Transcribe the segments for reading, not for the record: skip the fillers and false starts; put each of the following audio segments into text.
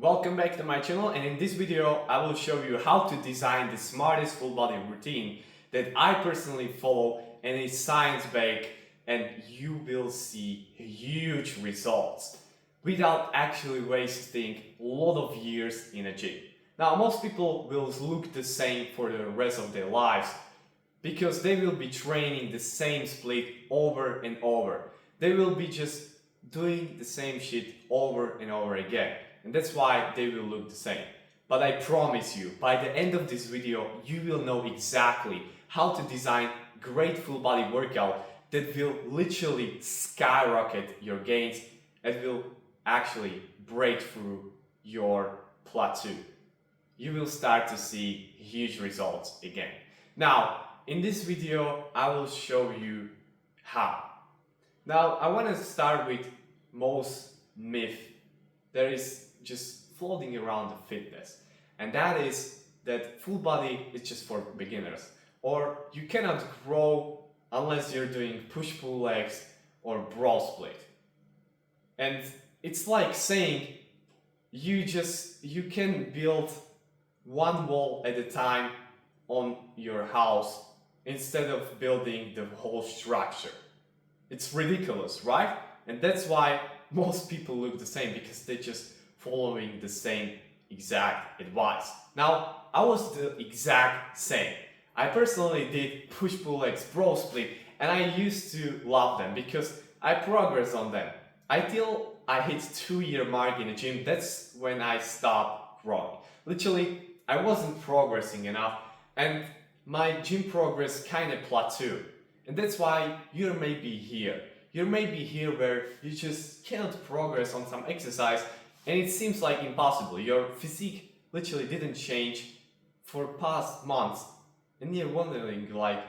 Welcome back to my channel, and in this video I will show you how to design the smartest full body routine that I personally follow, and it's science-based, and you will see huge results without actually wasting a lot of years in a gym. Now most people will look the same for the rest of their lives because they will be training the same split over and over. They will be just doing the same shit over and over again. And that's why they will look the same. But I promise you, by the end of this video, you will know exactly how to design great full body workout that will literally skyrocket your gains and will actually break through your plateau. You will start to see huge results again. Now, in this video, I will show you how. Now, I want to start with most myth that is just floating around the fitness, and that is that full body is just for beginners, or you cannot grow unless you're doing push-pull legs or bro split. And it's like saying you can build one wall at a time on your house instead of building the whole structure. It's ridiculous, right? And that's why most people look the same, because they're just following the same exact advice. Now, I was the exact same. I personally did push-pull legs bro split, and I used to love them because I progressed on them. Until I hit 2-year mark in the gym, that's when I stopped growing. Literally, I wasn't progressing enough, and my gym progress kind of plateaued. And that's why you may be here. You may be here where you just cannot progress on some exercise and it seems like impossible. Your physique literally didn't change for past months and you're wondering like,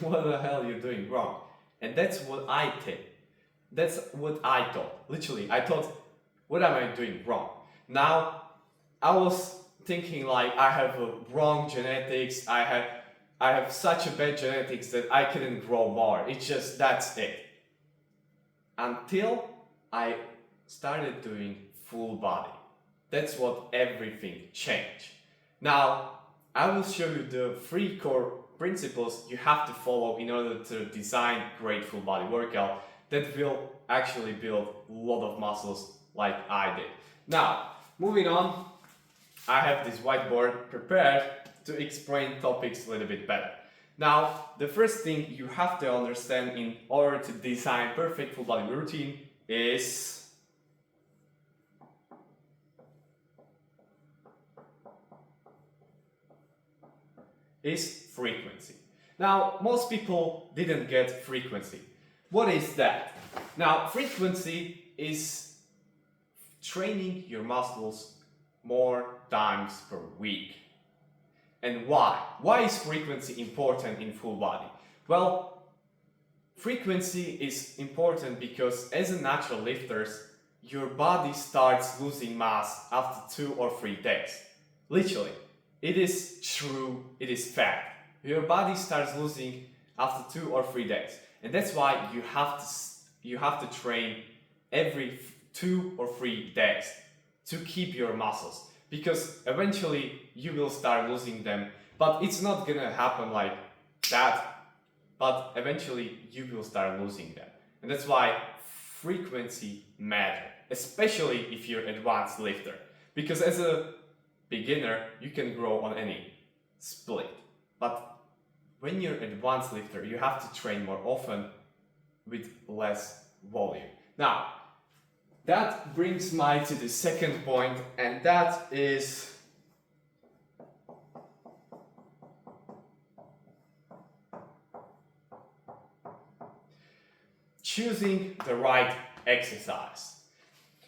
what the hell you're doing wrong? And that's what I did. That's what I thought. Literally, I thought, what am I doing wrong? Now, I was thinking like I have wrong genetics, I have such a bad genetics that I couldn't grow more. It's just, that's it. Until I started doing full body. That's what everything changed. Now, I will show you the 3 core principles you have to follow in order to design great full body workout that will actually build a lot of muscles like I did. Now, moving on, I have this whiteboard prepared to explain topics a little bit better. Now, the first thing you have to understand in order to design perfect full body routine is frequency. Now, most people didn't get frequency. What is that? Now, frequency is training your muscles more times per week. And why? Why is frequency important in full body? Well, frequency is important because as a natural lifter, your body starts losing mass after 2 or 3 days. Literally, it is true, it is fact. Your body starts losing after 2 or 3 days. And that's why you have to train every 2 or 3 days to keep your muscles. Because eventually you will start losing them, but it's not gonna happen like that, but eventually you will start losing them. And that's why frequency matters, especially if you're an advanced lifter. Because as a beginner, you can grow on any split. But when you're an advanced lifter, you have to train more often with less volume. Now, that brings me to the second point, and that is choosing the right exercise.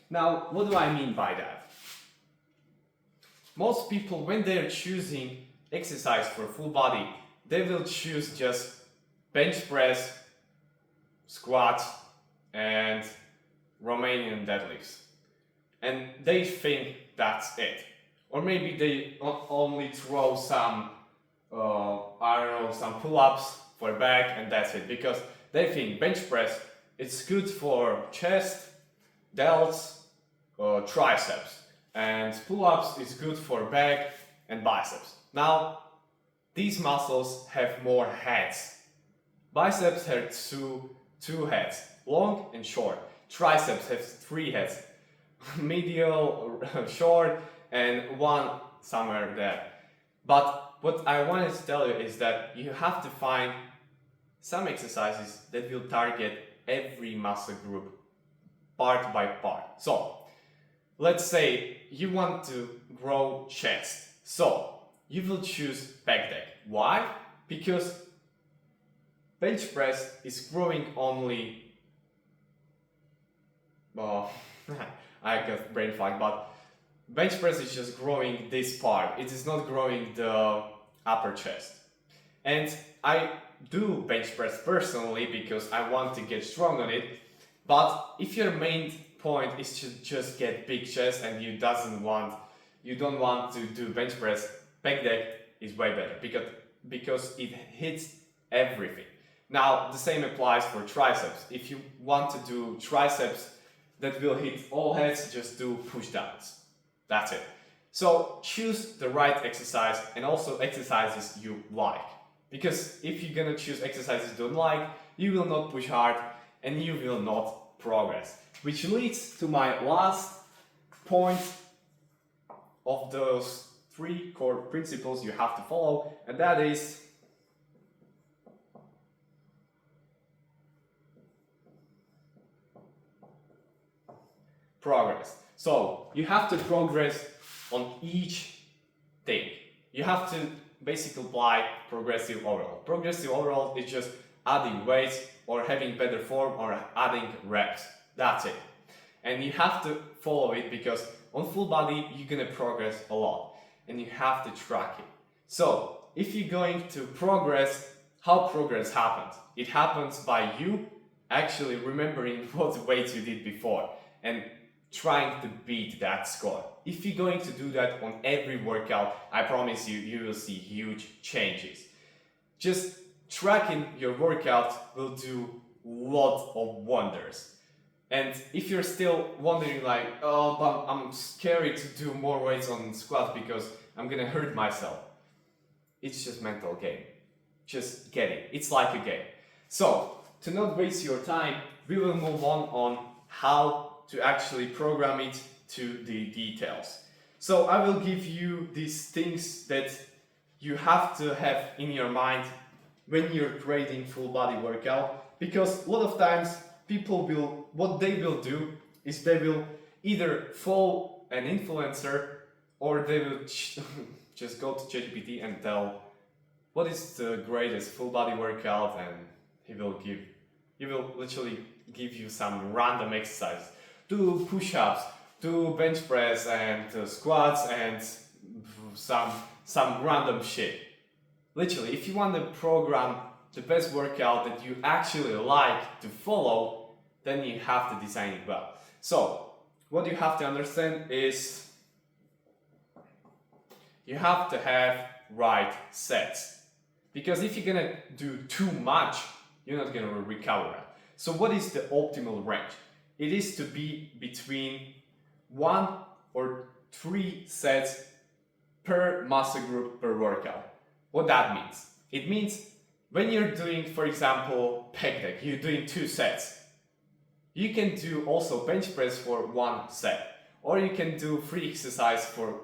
Now, what do I mean by that? Most people, when they're choosing exercise for full body, they will choose just bench press, squats, and Romanian deadlifts, and they think that's it. Or maybe they only throw some, some pull-ups for back, and that's it, because they think bench press it's good for chest, delts, triceps, And pull-ups is good for back and biceps. Now, these muscles have more heads. Biceps have two heads, long and short. Triceps have three heads, medial, short, and one somewhere there. But what I wanted to tell you is that you have to find some exercises that will target every muscle group part by part. So, let's say you want to grow chest. So, you will choose pec deck. Why? Because bench press is growing only, well, I got brain fog, but bench press is just growing this part. It is not growing the upper chest. And I do bench press personally because I want to get strong on it. But if your main point is to just get big chest and you don't want to do bench press, pec deck is way better because it hits everything. Now the same applies for triceps. If you want to do triceps that will hit all heads, just do push downs. That's it. So choose the right exercise and also exercises you like. Because if you're gonna choose exercises you don't like, you will not push hard and you will not progress. Which leads to my last point of those 3 core principles you have to follow, and that is progress. So you have to progress on each thing. You have to basically apply progressive overload. Progressive overload is just adding weights or having better form or adding reps. That's it. And you have to follow it because on full body you're gonna progress a lot and you have to track it. So if you're going to progress, how progress happens? It happens by you actually remembering what weights you did before and trying to beat that score. If you're going to do that on every workout, I promise you, you will see huge changes. Just tracking your workout will do lots of wonders. And if you're still wondering like, oh, but I'm scared to do more weights on squats because I'm gonna hurt myself. It's just mental game. Just get it. It's like a game. So, to not waste your time, we will move on how to actually program it to the details. So I will give you these things that you have to have in your mind when you're creating full body workout, because a lot of times what they will do is they will either follow an influencer or they will just go to ChatGPT and tell what is the greatest full body workout, and he will literally give you some random exercises. Do push-ups, do bench press and squats and some random shit. Literally, if you want to program the best workout that you actually like to follow, then you have to design it well. So, what you have to understand is you have to have right sets. Because if you're gonna do too much, you're not gonna recover that. So what is the optimal range? It is to be between 1 or 3 sets per muscle group per workout. What that means? It means when you're doing, for example, pec deck, you're doing 2 sets. You can do also bench press for 1 set, or you can do free exercise for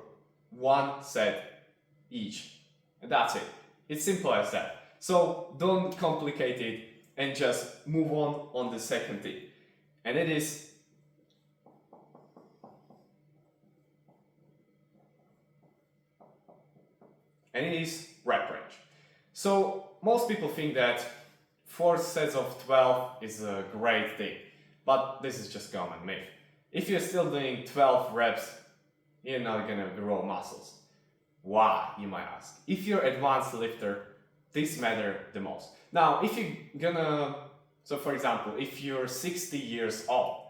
1 set each. And that's it. It's simple as that. So don't complicate it and just move on the second thing. And it is rep range. So most people think that 4 sets of 12 is a great thing, but this is just common myth. If you're still doing 12 reps, you're not gonna grow muscles. Why, you might ask? If you're an advanced lifter, this matters the most. Now, if you're gonna, so for example, if you're 60 years old,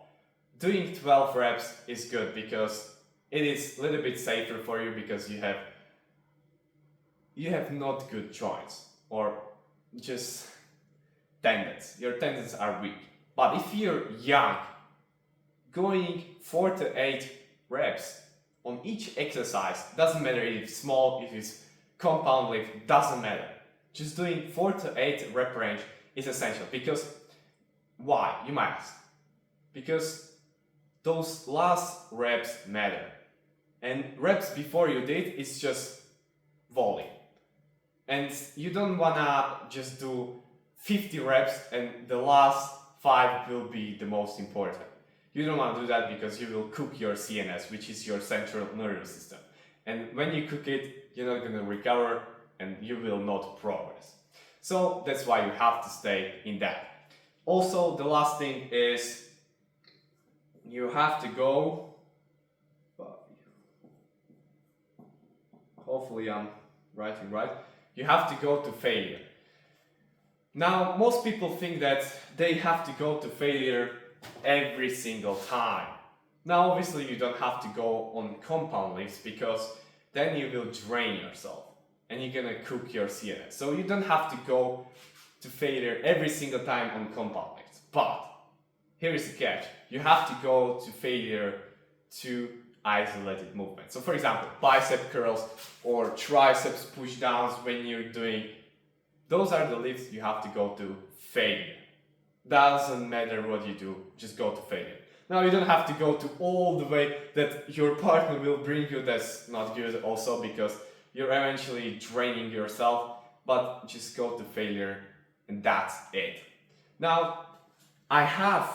doing 12 reps is good because it is a little bit safer for you because you have not good joints or just tendons. Your tendons are weak. But if you're young, going 4 to 8 reps on each exercise, doesn't matter if it's small, if it's compound lift, doesn't matter. Just doing 4 to 8 rep range is essential. Because why? You might ask. Because those last reps matter. And reps before you did is just volume. And you don't wanna just do 50 reps and the last 5 will be the most important. You don't want to do that because you will cook your CNS, which is your central nervous system. And when you cook it, you're not going to recover and you will not progress. So that's why you have to stay in that. Also, the last thing is you have to go, hopefully I'm writing right, you have to go to failure. Now, most people think that they have to go to failure every single time. Now, obviously, you don't have to go on compound lifts because then you will drain yourself and you're gonna cook your CNS. So you don't have to go to failure every single time on compound lifts. But here is the catch: you have to go to failure to isolated movements. So, for example, bicep curls or triceps push downs when you're doing. Those are the lifts you have to go to failure. Doesn't matter what you do, just go to failure. Now you don't have to go to all the way that your partner will bring you. That's not good also because you're eventually draining yourself, but just go to failure and that's it. Now I have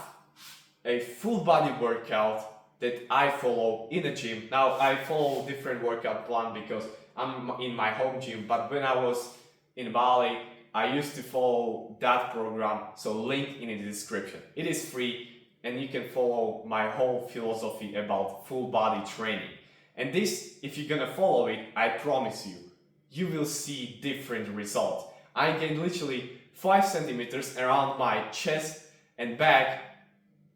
a full body workout that I follow in the gym. Now I follow different workout plan because I'm in my home gym, but when I was in Bali, I used to follow that program, so link in the description. It is free and you can follow my whole philosophy about full body training. And this, if you're gonna follow it, I promise you, you will see different results. I gained literally 5 centimeters around my chest and back,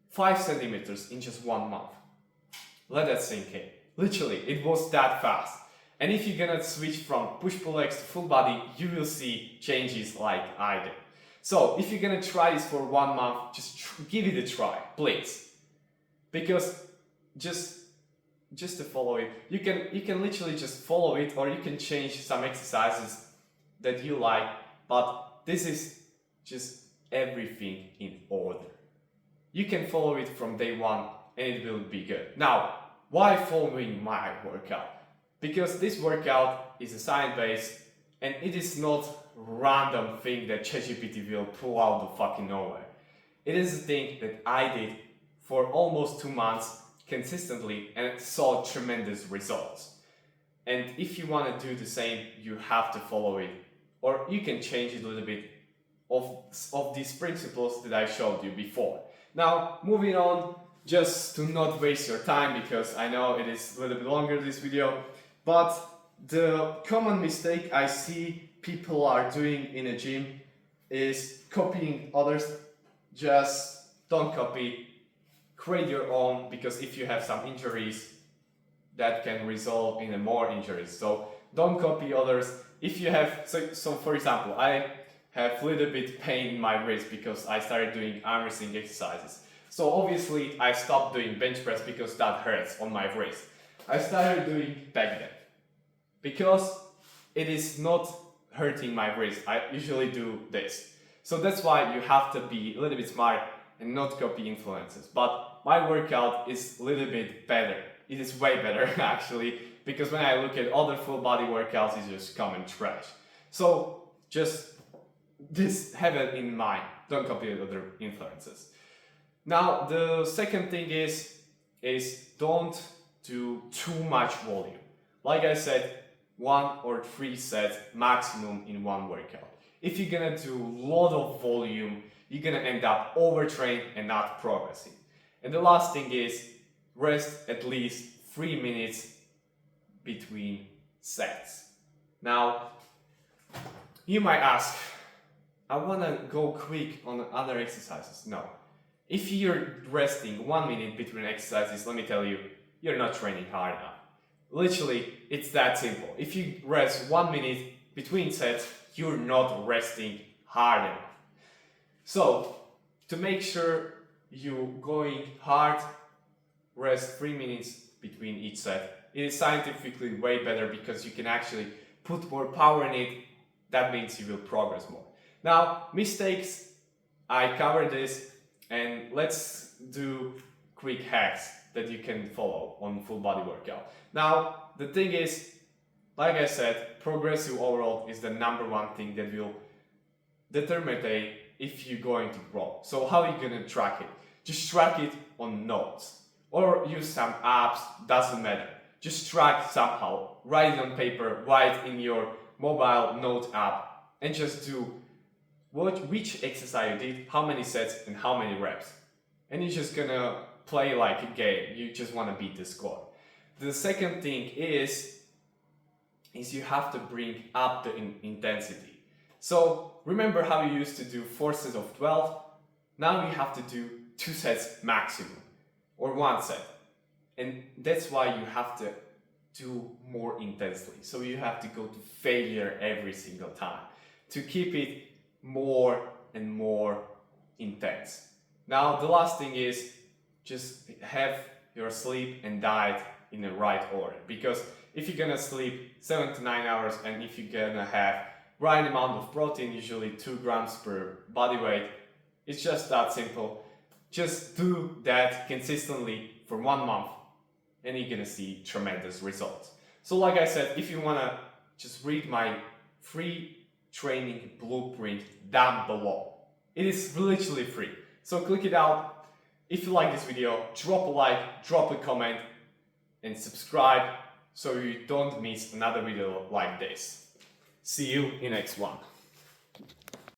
5 centimeters in just 1 month. Let that sink in. Literally, it was that fast. And if you're gonna switch from push-pull legs to full body, you will see changes like I did. So if you're gonna try this for 1 month, just give it a try, please. Because just to follow it, you can literally just follow it, or you can change some exercises that you like, but this is just everything in order. You can follow it from day one and it will be good. Now, why following my workout? Because this workout is a science-based and it is not random thing that ChatGPT will pull out of fucking nowhere. It is a thing that I did for almost 2 months consistently and saw tremendous results. And if you want to do the same, you have to follow it, or you can change it a little bit of these principles that I showed you before. Now, moving on, just to not waste your time, because I know it is a little bit longer this video, but the common mistake I see people are doing in a gym is copying others. Just don't copy, create your own, because if you have some injuries, that can result in more injuries. So don't copy others. If you have, so for example, I have a little bit pain in my wrist because I started doing arm wrestling exercises. So obviously I stopped doing bench press because that hurts on my wrist. I started doing back deck because it is not hurting my wrist. I usually do this. So that's why you have to be a little bit smart and not copy influences. But my workout is a little bit better. It is way better actually, because when I look at other full body workouts, it's just common trash. So just have it in mind. Don't copy other influences. Now the second thing is don't do too much volume. Like I said, 1 or 3 sets maximum in one workout. If you're gonna do a lot of volume, you're gonna end up overtrained and not progressing. And the last thing is rest at least 3 minutes between sets. Now, you might ask, I wanna go quick on other exercises. No. If you're resting 1 minute between exercises, let me tell you, you're not training hard enough. Literally, it's that simple. If you rest 1 minute between sets, you're not resting hard enough. So, to make sure you're going hard, rest 3 minutes between each set. It is scientifically way better because you can actually put more power in it. That means you will progress more. Now, mistakes, I covered this, and let's do quick hacks that you can follow on full body workout. Now, the thing is, like I said, progressive overload is the number one thing that will determine if you're going to grow. So how are you going to track it? Just track it on notes or use some apps, doesn't matter. Just track somehow, write it on paper, write in your mobile note app, and just do which exercise you did, how many sets and how many reps. And you're just gonna play like a game. You just want to beat the score. The second thing is you have to bring up the intensity. So remember how you used to do 4 sets of 12? Now you have to do 2 sets maximum or 1 set. And that's why you have to do more intensely. So you have to go to failure every single time to keep it more and more intense. Now the last thing is just have your sleep and diet in the right order, because if you're gonna sleep 7 to 9 hours and if you're gonna have right amount of protein, usually 2 grams per body weight, it's just that simple. Just do that consistently for 1 month and you're gonna see tremendous results. So like I said, if you wanna just read my free training blueprint down below, it is literally free. So click it out. If you like this video, drop a like, drop a comment, and subscribe so you don't miss another video like this. See you in the next one.